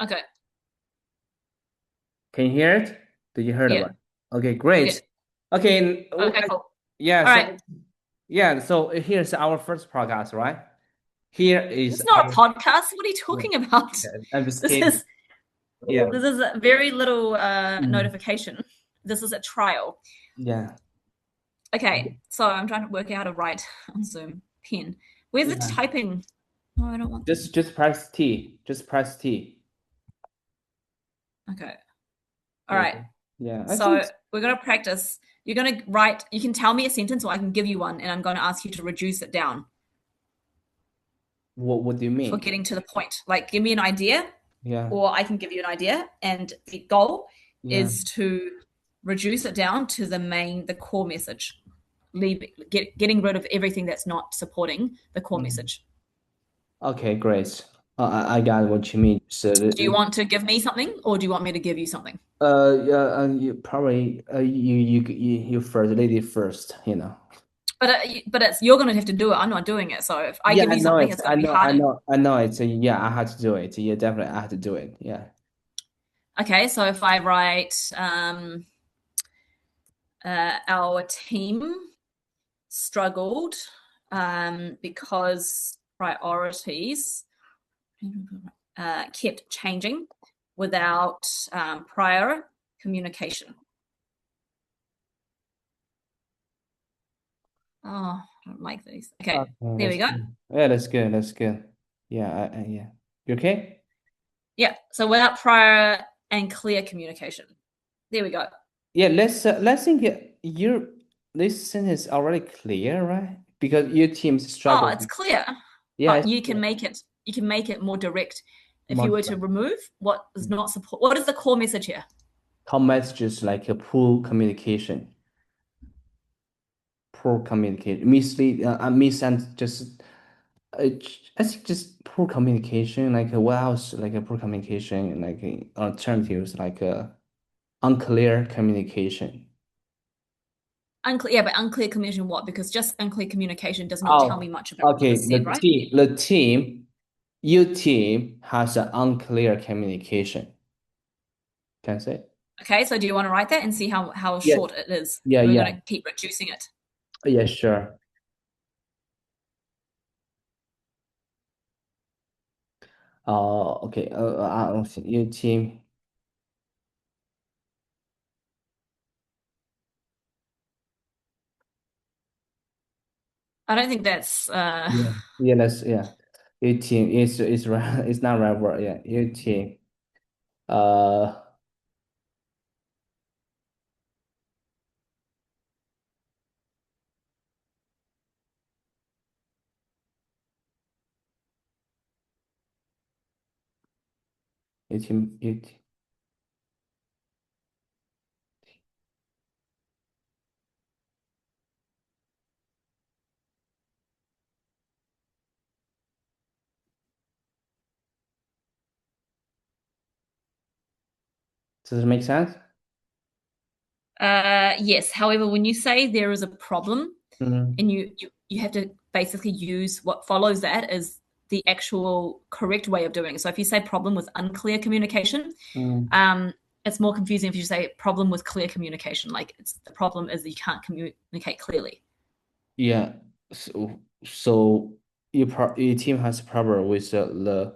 Okay. Can you hear it? Did you hear Yeah. about it? Okay, We're great. good. Okay, Okay, cool. yeah, All right. so here's our first podcast, right? Here This is is not a our podcast. What are you yeah, talking about? yeah, I'm just This kidding. is Yeah. this is a very little Mm, notification. This is a trial. yeah. Okay, so I'm trying to work out how to write on Zoom. Pen. Where's the Yeah. typing? Oh, I don't want that. Just press T. Just press T. Okay. All Yeah. right. Yeah. I think So we're gonna practice. You're gonna write. You can tell me a sentence, or I can give you one, and I'm going to ask you to reduce it down what do you for mean? getting to the point. Like, give me an idea, Yeah. or I can give you an idea. And the goal Yeah. is to reduce it down to the core message. Getting rid of everything that's not supporting the core Mm. message. Okay, great. I got what you mean. Do you want to give me something, or do you want me to give you something? Yeah, you probably you first, lady first, you know. But it's you're going to have to do it. I'm not doing it. So if I Yeah, give I you know something, it. it's going to be harder. I know it. Yeah, I had to do it. Yeah, definitely, I had to do it. Yeah. Okay, so if I write our team struggled because priorities kept changing without prior communication. Oh, I don't like these. Okay, Okay, there we that's go. good. Yeah, that's good. That's good. Yeah, yeah. You okay? Yeah, so without prior and clear communication. There we go. Yeah, let's think your this sentence already clear, right? Because your team's Oh, struggle. it's clear, Yeah, but it's you can clear. make it. You can make it more direct if you were to Multiple. remove what is not support. What is the core message here? How messages like a poor communication, mislead, mis and just I think just poor communication, like what else, like a poor communication, like alternatives, like unclear communication. Unclear, yeah, but unclear communication what? Because just unclear communication does not tell me Oh, much about what okay. was said, right? Your team has an unclear communication. Can I say? Okay, so do you want to write that and see how Yeah, short it is? yeah, And we're yeah, going to keep reducing it. yeah. Sure. Okay. I don't think your team. I don't think that's Yeah, yeah. That's yeah. Your team is right. It's not right word. Yeah, your team. Uh, your team. Does it make sense? yes. However, when you say there is a problem Mm, and you have to basically use what follows that as the actual correct way of doing it. So if you say problem with unclear communication, mm. um, it's more confusing if you say problem with clear communication. Like it's the problem is that you can't communicate clearly. Yeah. So your team has a problem with the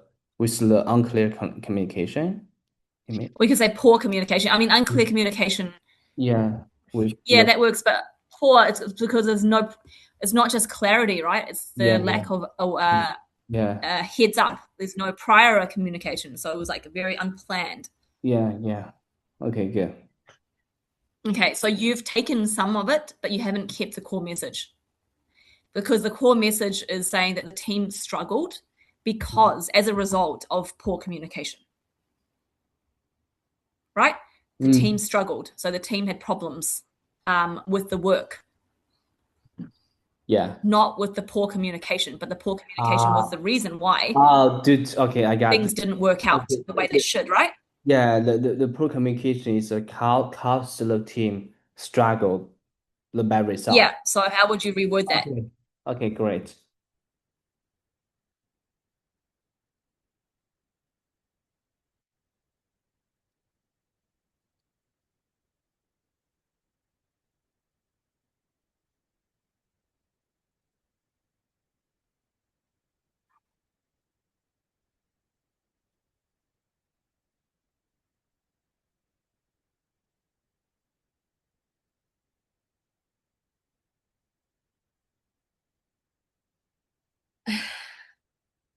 unclear communication. You mean? We could say poor communication. I mean, unclear communication. Yeah, with Yeah, the that works, but poor. It's because there's no. It's not just clarity, right? It's the yeah, yeah, lack of yeah, heads up. There's no prior communication, so it was like very unplanned. yeah, yeah. Okay, good. Okay, so you've taken some of it, but you haven't kept the core message because the core message is saying that the team struggled because as a result of poor communication, right? The team Mm, struggled, so the team had problems with the work, yeah. not with the poor communication, but the poor communication was Ah, the reason why dude. Okay, I got things it. didn't work out Okay, the way they should, right? yeah, the poor communication is a cause the team struggle the bad Yeah. result. So how would you reword that? Okay. Okay, great.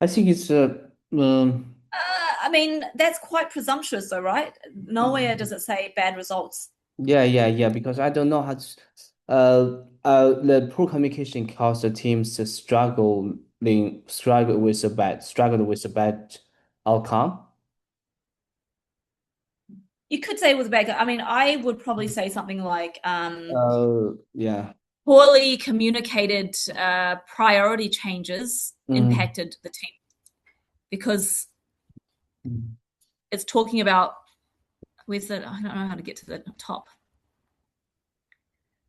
I think it's I mean, that's quite presumptuous, though, right? Nowhere does it say bad results. yeah, because I don't know how to, the poor communication caused the teams to struggle with a bad outcome. You could say it was bad. I mean, I would probably say something like Yeah. poorly communicated priority changes Mm. impacted the team because Mm. it's talking about where's the I don't know how to get to the top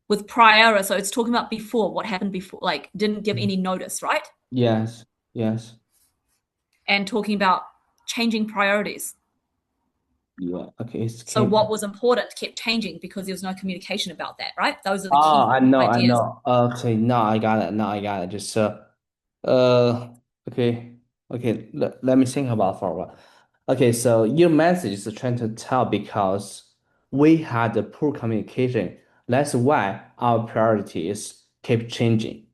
with prior. So it's talking about before what happened before, like didn't give any notice, right? Yes, yes. And talking about changing priorities. Yeah. Okay. It's So came. what was important kept changing because there was no communication about that, right? Those are the Oh, key I ideas. know. Okay, now I got it. Now I got it. Just uh okay. Okay, let me think about for a while. Okay, so your message is trying to tell because we had a poor communication. That's why our priorities kept changing.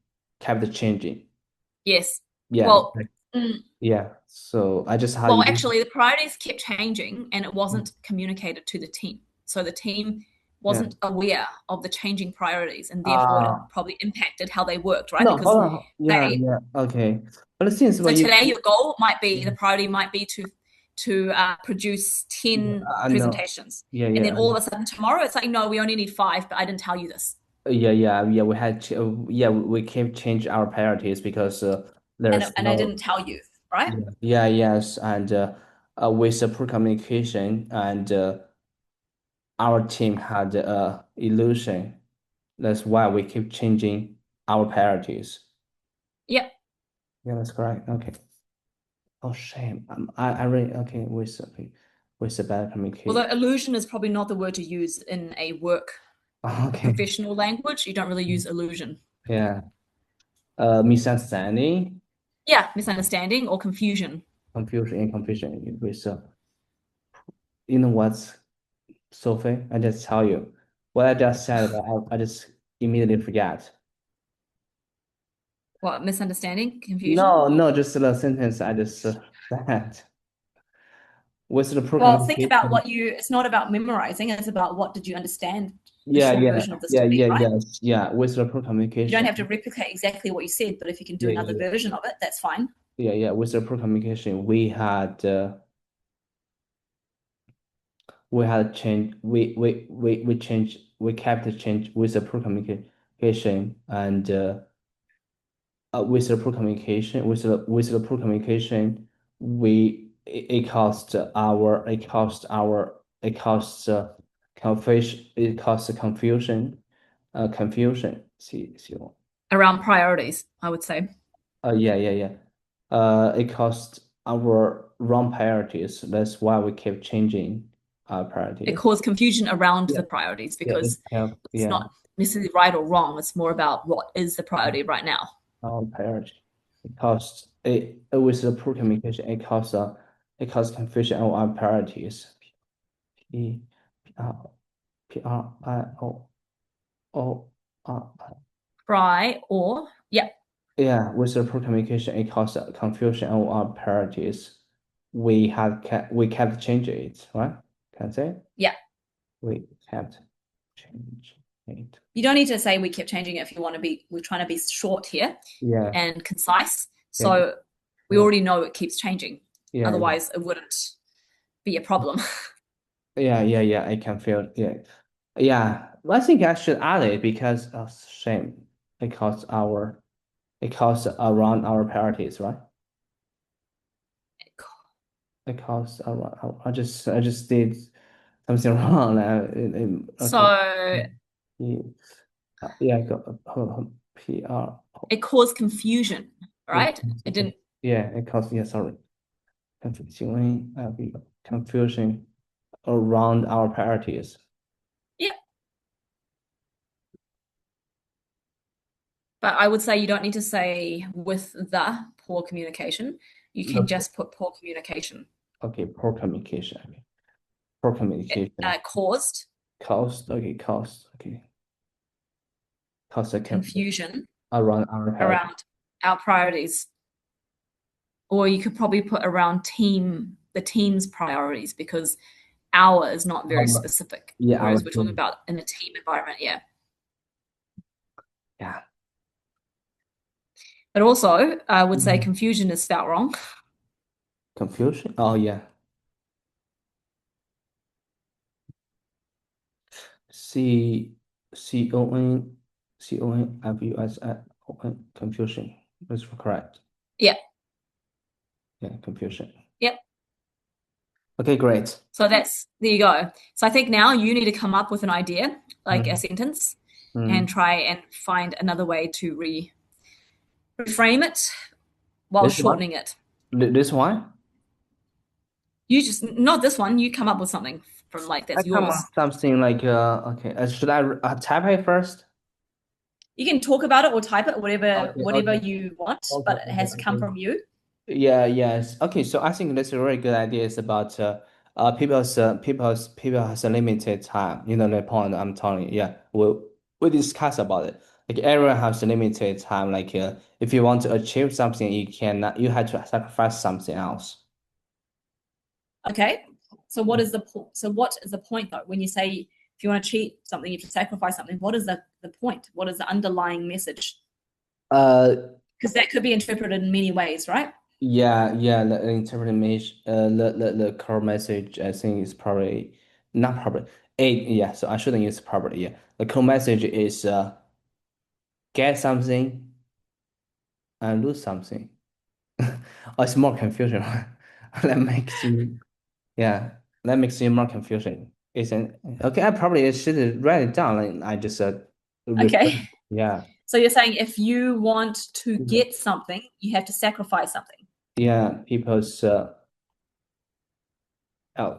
Yes. Yeah, Well, mm, yeah. So I just how well, you actually, the priorities kept changing, and it mm, wasn't communicated to the team. So the team yeah. wasn't aware of the changing priorities, and therefore it Uh probably impacted how they worked, right? no, Because hold on. Yeah, they yeah. Okay. But it seems so like today you your goal might be the priority might be to produce yeah, 10 I know. presentations, Yeah, and then yeah. all of a sudden tomorrow it's like no, we only need 5, but I didn't tell you this, Yeah. We had yeah, we can change our priorities because there's and I no didn't tell you, right? yes, and with the poor communication and our team had illusion. That's why we keep changing our priorities. Yep. Yeah, that's correct. Okay. Oh, shame. I really okay with the bad Although communication. illusion is probably not the word to use in a work Okay. professional language. You don't really use illusion. Yeah. Misunderstanding, Yeah, misunderstanding or confusion. confusion, and confusion with you know what's Sophie, I just tell you what I just said, but I just immediately forget. What, misunderstanding, confusion? No, no, just the sentence I just said. With the poor Well, think about communication. what you, it's not about memorizing, it's about what did you understand the Yeah, short yeah, version of this to be, right? yes, yeah. With the poor You don't communication. have to replicate exactly what you said, but if you can do Yeah, another version of it, that's fine. yeah. With the poor communication, we had changed. We changed. We kept the change with the poor communication and. With the poor communication, with the poor communication, it costs confusion, it costs confusion. See, Around priorities, I would say. yeah. It costs our wrong priorities. That's why we keep changing our It priorities. caused confusion around Yeah, the priorities yeah, because it's yeah. not necessarily right or wrong. It's more about what is the priority right now. Our priority. It costs it with the poor communication. It causes confusion on our priorities. P R P R I O O R. Yeah, Yeah, with the poor communication, it causes confusion on our priorities. We kept changing it, right? Can I say yeah. we kept change it? You don't need to say we kept changing it if you want to be, we're trying to be short here Yeah, and concise. yeah, So we yeah, already know it keeps changing. yeah, Otherwise, it wouldn't be a problem. yeah. I can feel yeah. I think I should add it because shame. It costs around our priorities, right? It costs around. I just did something wrong. Okay. So Yeah, yeah. Hold on. PR. it caused confusion, It, right? It didn't. yeah, it costs. Yeah, sorry. Confusion around our priorities. Yeah. But I would say you don't need to say with the poor communication. You can Look, just put poor communication. okay, poor communication. Okay. Poor communication. Caused Cost. Okay, cost. Okay, cost. confusion Around our priorities. around our priorities. Or you could probably put around the team's priorities because our is not very Um, specific, yeah, our whereas we're talking team. about in a team environment. Yeah. Yeah. But also, I would say Mhm. confusion is spelled wrong. Confusion? Oh yeah. C CON CONFUSION confusion. That's correct. Yeah. Yeah, confusion. Yep. Okay, great. So there you go. So I think now you need to come up with an idea, like a Mm, sentence, and mm. try and find another way to reframe it while This one? shortening it. This one? You just, not this one, you come up with something from like I that's come up yours. something like okay. Should I type it first? You can talk about it or type it, Okay, whatever okay, you want, okay, but it okay, has to come okay. from you. Yeah, yes. Okay, so I think that's a very good idea. It's about people has a limited time. You know the point I'm telling you. Yeah, we discuss about it. Like everyone has a limited time. Like if you want to achieve something, you have to sacrifice something else. Okay. So what is the point though? When you say if you want to cheat something, you have to sacrifice something. What is the point? What is the underlying message? Uh, Because that could be interpreted in many ways, right? yeah, yeah. The interpretation, the core message, I think is probably not probably. Yeah. So I shouldn't use probably. Yeah, the core message is get something and lose something. Oh, it's more confusion. That makes you, yeah, that makes you more confusion. Isn't okay? I probably should write it down and I just refer. Okay. Yeah, So you're saying if you want to get something, you have to sacrifice something. yeah. People's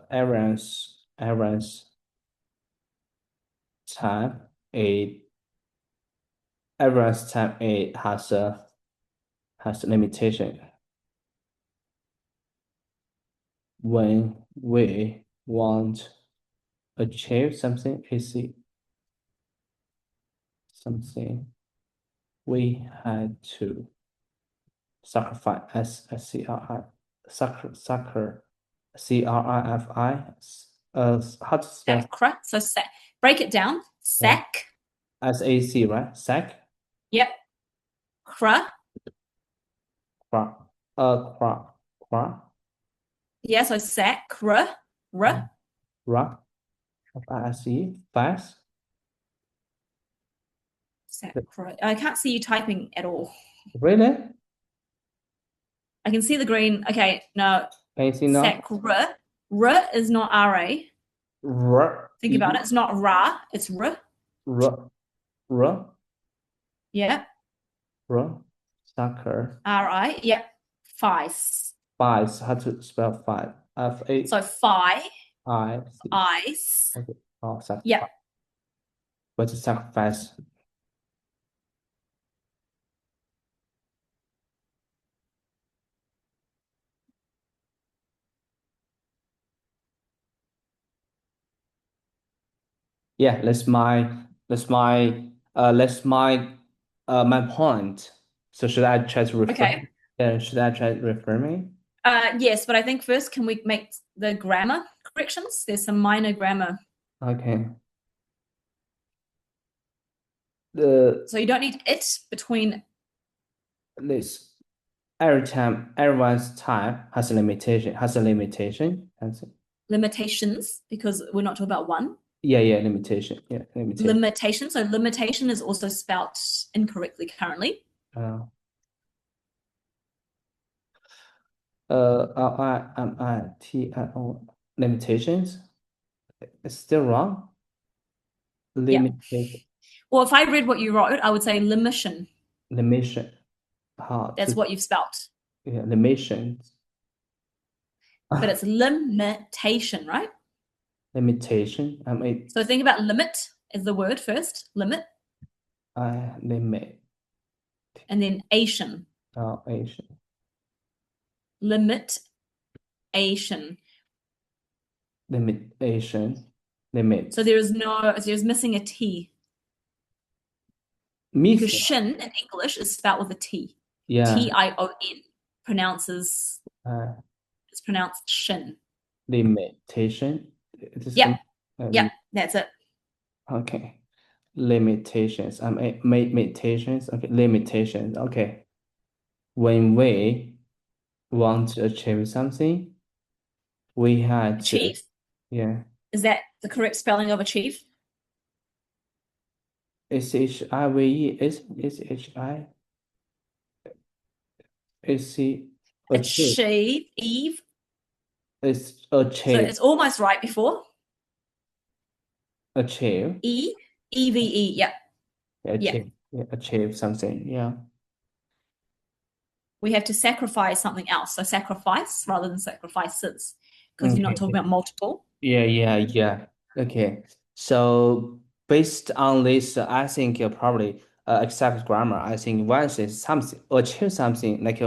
everyone's time it everyone's time it has a limitation. When we want achieve something, is it something we had to sacrifice SCRI soccer CRIFI how to spell Sacra. So break it down. yeah. Sac. SAC right sac Yep. Cra. cra cra cra Yeah. So sacra. R. ra FISE fast Sacra. I can't see you typing at all. really I can see the green. Okay. No. can you see now Sacra. R is not RA. r Think e about it. It's not ra. It's r. r r Yeah. r soccer RI. Yep. Fice. five how to spell five So phi. FAIC Ice. okay oh Yep. sacrifice what's a sacrifice. Yeah, that's my my point. So should I try to refer? Okay. Should I try to refer me? Yes, but I think first, can we make the grammar corrections? There's some minor grammar. Okay. The So you don't need it between this every time everyone's time has a limitation. Has a limitation. limitations because we're not talking about one. Yeah, yeah, limitation. Yeah, limitation. Limitation. So limitation is also spelt incorrectly currently. Uh, LIMITION. Limitations. It's still wrong. Yeah. Limitation. Or if I read what you wrote, I would say limitation. Limitation. How That's to what you've spelt. yeah, limitation. But it's limitation, right? Limitation. I mean, So think about limit is the word first, limit, limit. and then Asian. Asian. Limitation. Limitation. Limit. So there's missing a T. Because Missing. shin in English is spelled with a T. Yeah. Tion. pronounces Uh, it's pronounced shin. limitation. This Yep, uh, yep, that's it. okay. Limitations. Limitations. Okay, limitations. Okay. When we want to achieve something, we had to, Achieve. yeah. Is that the correct spelling of achieve? SHIVE SHI SC achieve. Achieve, Eve. It's So achieve. it's almost right before. Achieve. EVE. Yep, yep. Achieve. Yeah, achieve something. Yeah. We have to sacrifice something else. So sacrifice rather than sacrifices, because you're not talking Okay. about multiple. Yeah. Okay. So based on this, I think you probably accept grammar. I think once it's something, achieve something, like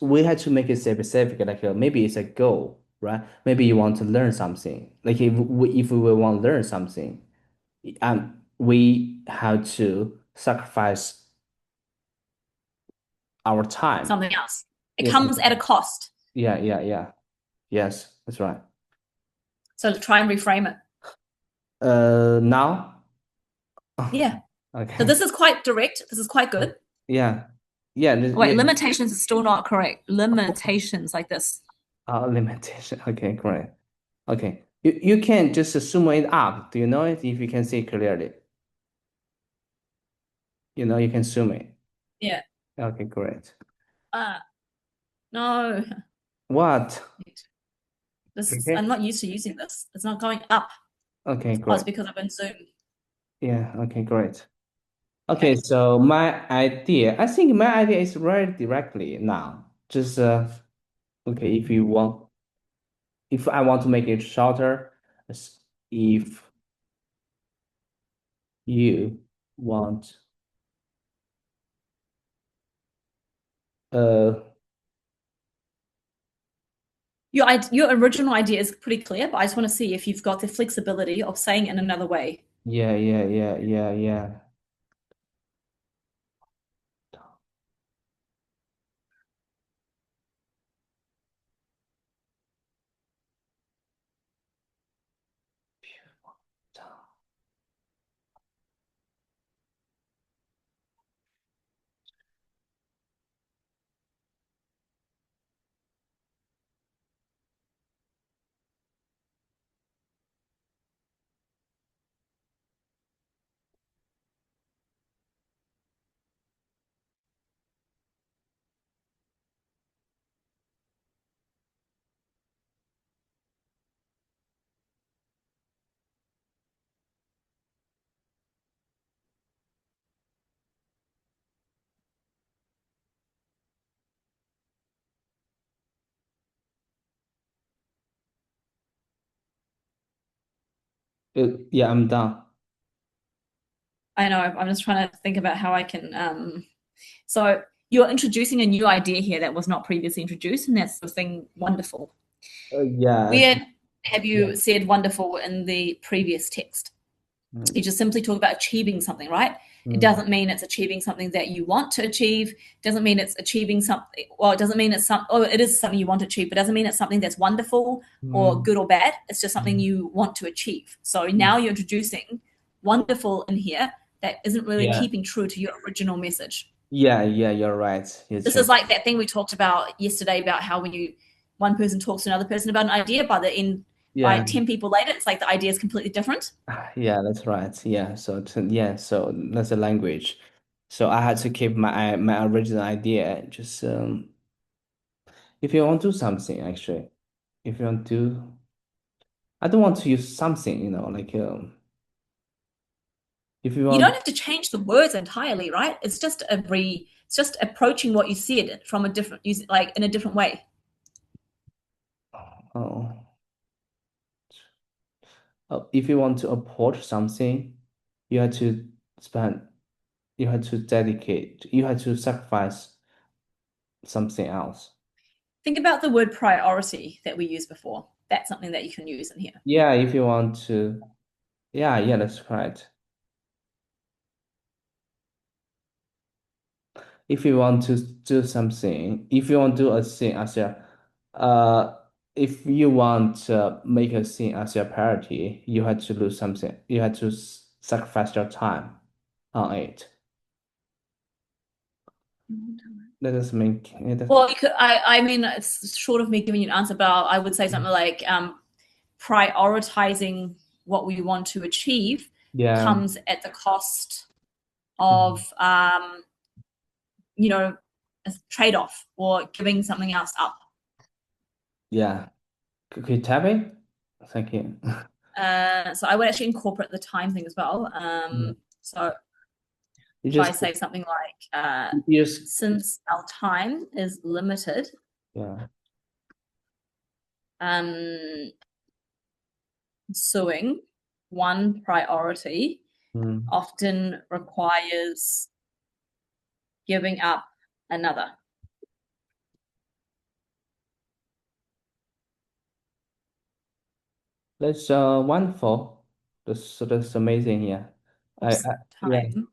we had to make it specific. Like maybe it's a goal, right? Maybe you want to learn something. Like if we want to learn something, we have to sacrifice our time. Something else. It Yes. comes at a cost. Yeah. Yes, that's right. So try and reframe it. Now. Yeah. So Okay. this is quite direct. This is quite good. Yeah. Yeah. Wait, Yeah. limitations is still not correct. Limitations like this. Limitation. Okay, great. Okay. You can just zoom it up. Do you know it? If you can see clearly. You can zoom it. Yeah. Okay, great. Uh no. What? I'm Okay. not used to using this. It's not going up. Okay, Oh, it's great. because I've been Zoom. Yeah, okay, great. Okay, Okay. so I think my idea is very directly now. Just okay, if I want to make it shorter, if you want uh Your original idea is pretty clear, but I just want to see if you've got the flexibility of saying it in another way. yeah. Yeah, I'm done. I know, I'm just trying to think about how I can so you're introducing a new idea here that was not previously introduced, and that's the thing wonderful. Yeah, Where have yeah. you said wonderful in the previous text? You Mm, just simply talk about achieving something, right? It mm, doesn't mean it's achieving something that you want to achieve. It doesn't mean it's achieving something. Well, it doesn't mean it's it is something you want to achieve, but it doesn't mean it's something that's wonderful or mm, good or bad. It's just something mm. you want to achieve. So now you're introducing wonderful in here that isn't really Yeah, keeping true to your original message. yeah, you're right. It's This right. is like that thing we talked about yesterday about how when one person talks to another person about an idea, by the end, by Yeah, 10 people later, it's like the idea is completely different. yeah, that's right. So that's a language. So I had to keep my original idea. Just if you want to do something, actually, if you want to, I don't want to use something, like if you You want. don't have to change the words entirely, right? It's just approaching what you said from a different, like in a different way. Oh, if you want to approach something, you have to spend, you have to sacrifice something else. Think about the word priority that we used before. That's something that you can use in here. Yeah, if you want to, yeah, that's right. if you want to do something, if you want to do a thing as your, uh, if you want to make a thing as your priority, you have to lose something. You have to sacrifice your time on it. That doesn't make it. Well, I mean, it's short of me giving you an answer, but I would say something like prioritizing what we want to achieve Yeah. comes at the cost of, you know, a trade-off or giving something else up. Yeah. Could you tap it? Thank you. So I would actually incorporate the time thing as well. So You if I just say something like, you just since our time is limited, yeah. pursuing one priority Mm. often requires giving up another. That's wonderful. That's amazing. Yeah. Oops, Yeah, time.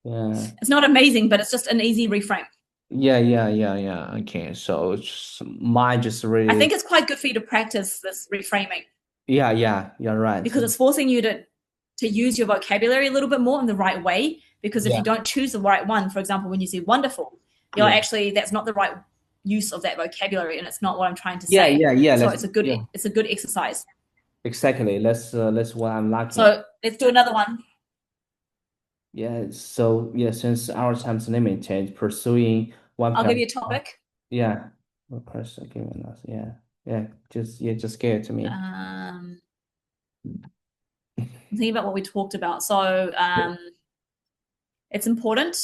yeah. It's not amazing, but it's just an easy reframe. Yeah. Okay. So mine just I really think it's quite good for you to practice this reframing yeah, you're right. because it's forcing you to use your vocabulary a little bit more in the right way. Because if Yeah, you don't choose the right one, for example, when you say wonderful, you're yeah. actually that's not the right use of that vocabulary, and it's not what I'm trying to say. Yeah. So Let's it's a good exercise. exactly. Let's what I'm lacking. So let's do another one. Yeah. So yeah, since our time's limited, pursuing one I'll give path. you a topic. Yeah. Of course, giving us. Yeah. Just give it to me. I'm thinking about what we talked about. So it's important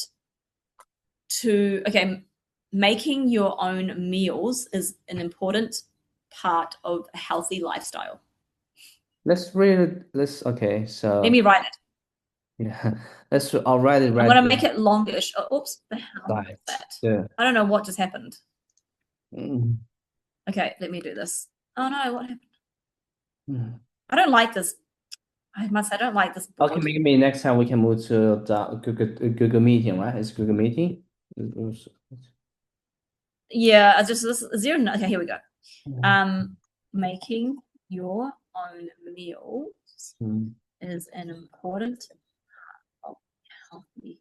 making your own meals is an important part of a healthy lifestyle. Let's read it. Let's okay. Let So me write it. yeah, let's already I'm read going to the make it longish. Oh, oops, the hell is slides. that? Yeah. I don't know what just happened. Mm. Okay, let me do this. Oh no, what happened? Mm. I don't like this. I must say, I don't like this Okay, board. maybe next time we can move to the Google Meeting, right? It's Google Meeting. Yeah, I just this zero. Okay, here we go. Making your own meals Mm. is an important part of healthy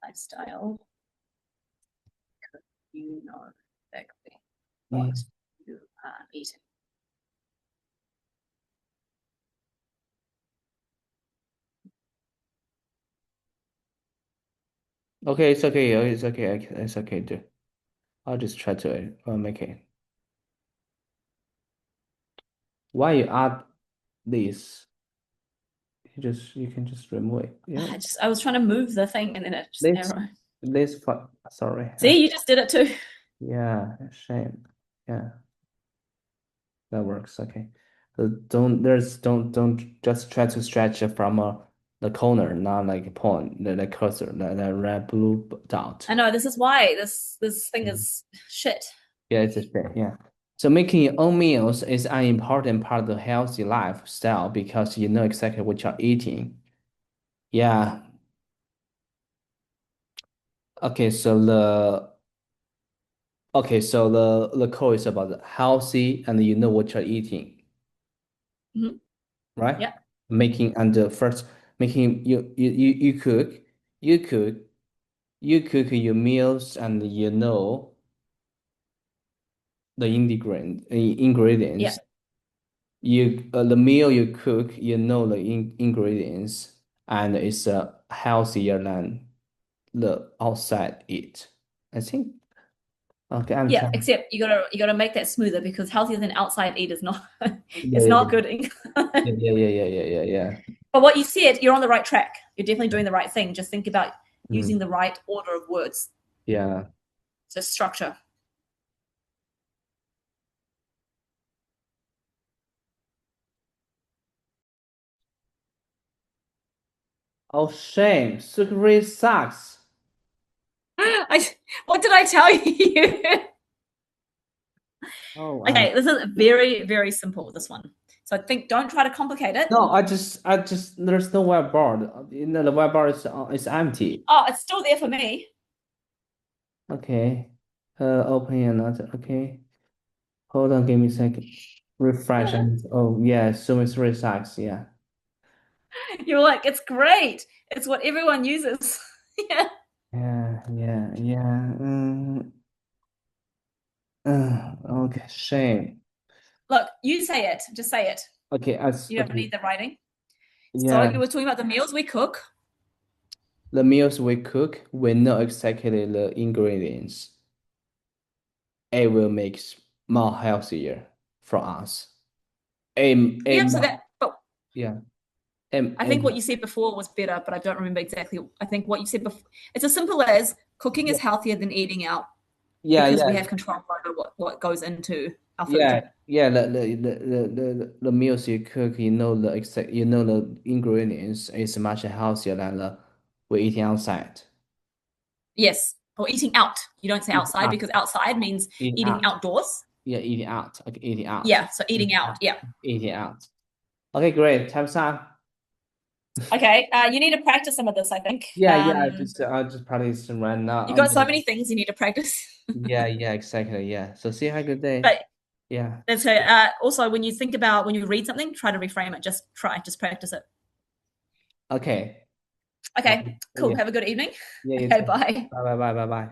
lifestyle. You know exactly what you are eating. Okay, it's okay. It's okay. It's okay. Do. I'll just try to make it. Why you add this? You can just remove it. Yeah. I was trying to move the thing and then it just This error. sorry. See, you just did it too. Yeah, shame. Yeah, that works. Okay. Don't just try to stretch it from the corner, not like a point, the cursor, the red blue dot. I know this is why this thing is shit. Yeah, it's a shit. Yeah. So making your own meals is an important part of the healthy lifestyle because you know exactly what you're eating. Yeah. Okay, so the code is about healthy and you know what you're eating, Mhm. right? Yeah, Making and first making you cook you cook your meals and you know the yeah, ingredients. You the meal you cook, you know the ingredients, and it's healthier than the outside eat. I think. Okay, I'm yeah. trying. Except you gotta make that smoother because healthier than outside eat is not Yeah, it's yeah, not good. yeah. But what you said, you're on the right track. You're definitely doing the right thing. Just think about using Mm, the right order of words. yeah. So structure. Oh, shame. Sugary sucks. What did I tell you? Oh, Okay, this is very, very simple, this one. So don't try to complicate it. no, there's no whiteboard. You know, the whiteboard is empty. Oh, it's still there for me. Okay. Open another. Okay. Hold on, give me a second. Refresh and oh yeah, so it's really sucks. Yeah. You're like, it's great. It's what everyone uses. Yeah. Yeah. Okay, shame. Look, you say it. Just say it. Okay, as You don't okay. need the writing. So Yeah, we were talking about the meals we cook. the meals we cook, we know exactly the ingredients. It will make more healthier for us. Yep. A So that, but yeah. I think what And you said before was better, but I don't remember exactly. I think what you said before, it's as simple as cooking yeah, is healthier than eating out yeah, because we yeah, have control over what goes into our food. yeah. The meals you cook, you know the exact, you know the ingredients is much healthier than the we eating outside. Yes. Or eating out. You don't say Eating outside out, because outside means eating eating out. outdoors. Yeah, eating out. Okay, eating out. Yeah. So eating Eating out. out. Yeah. Eating out. Okay, great. Time's up. Okay. You need to practice some of this, I think. Yeah. I just practice right now. You've got so many things you need to practice. Yeah, exactly. Yeah. So see you have a good day. But Yeah. that's okay. Also, when you think about when you read something, try to reframe it. Just practice it. Okay. Okay, cool. Yeah. Have a good evening. Yeah, you Okay, too. bye. Bye.